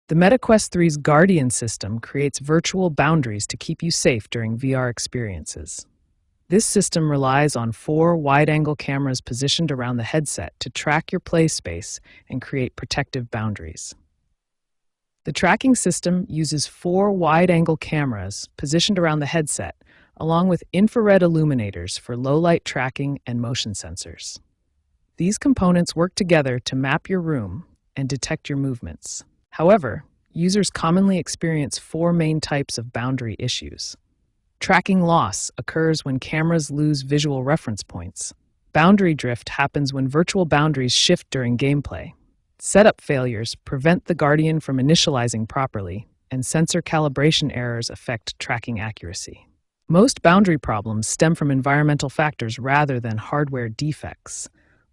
The Meta Quest 3's Guardian system creates virtual boundaries to keep you safe during VR experiences. This system relies on 4 wide-angle cameras positioned around the headset to track your play space and create protective boundaries. The tracking system uses 4 wide-angle cameras positioned around the headset, along with infrared illuminators for low-light tracking and motion sensors. These components work together to map your room and detect your movements. However, users commonly experience 4 main types of boundary issues. Tracking loss occurs when cameras lose visual reference points. Boundary drift happens when virtual boundaries shift during gameplay. Setup failures prevent the Guardian from initializing properly, and sensor calibration errors affect tracking accuracy. Most boundary problems stem from environmental factors rather than hardware defects.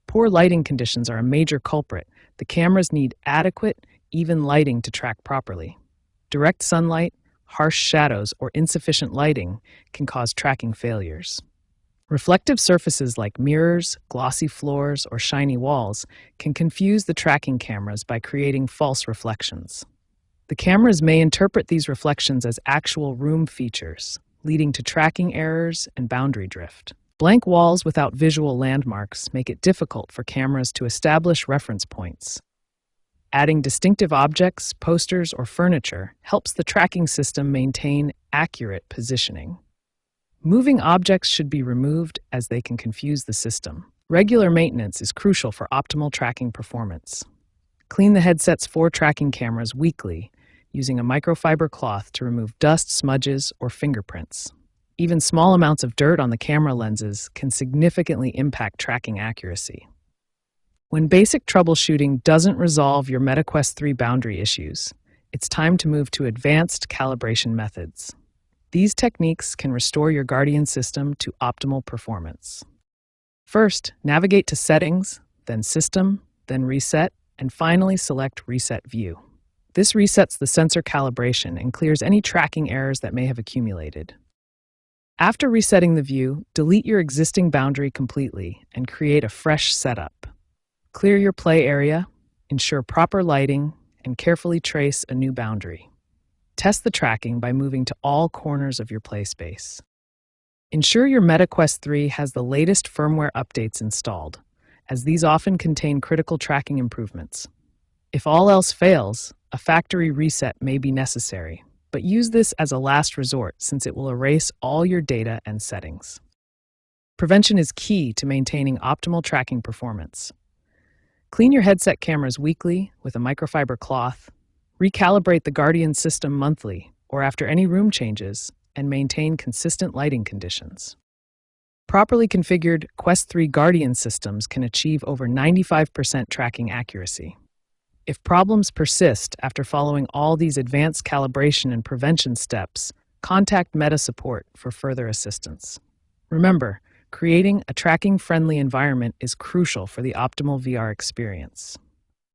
Poor lighting conditions are a major culprit. The cameras need adequate, even lighting to track properly. Direct sunlight, harsh shadows, or insufficient lighting can cause tracking failures. Reflective surfaces like mirrors, glossy floors, or shiny walls can confuse the tracking cameras by creating false reflections. The cameras may interpret these reflections as actual room features, leading to tracking errors and boundary drift. Blank walls without visual landmarks make it difficult for cameras to establish reference points. Adding distinctive objects, posters, or furniture helps the tracking system maintain accurate positioning. Moving objects should be removed as they can confuse the system. Regular maintenance is crucial for optimal tracking performance. Clean the headset's 4 tracking cameras weekly using a microfiber cloth to remove dust, smudges, or fingerprints. Even small amounts of dirt on the camera lenses can significantly impact tracking accuracy. When basic troubleshooting doesn't resolve your Meta Quest 3 boundary issues, it's time to move to advanced calibration methods. These techniques can restore your Guardian system to optimal performance. First, navigate to Settings, then System, then Reset, and finally select Reset View. This resets the sensor calibration and clears any tracking errors that may have accumulated. After resetting the view, delete your existing boundary completely and create a fresh setup. Clear your play area, ensure proper lighting, and carefully trace a new boundary. Test the tracking by moving to all corners of your play space. Ensure your Meta Quest 3 has the latest firmware updates installed, as these often contain critical tracking improvements. If all else fails, a factory reset may be necessary, but use this as a last resort since it will erase all your data and settings. Prevention is key to maintaining optimal tracking performance. Clean your headset cameras weekly with a microfiber cloth, recalibrate the Guardian system monthly or after any room changes, and maintain consistent lighting conditions. Properly configured Quest 3 Guardian systems can achieve over 95% tracking accuracy. If problems persist after following all these advanced calibration and prevention steps, contact Meta Support for further assistance. Remember, creating a tracking-friendly environment is crucial for the optimal VR experience.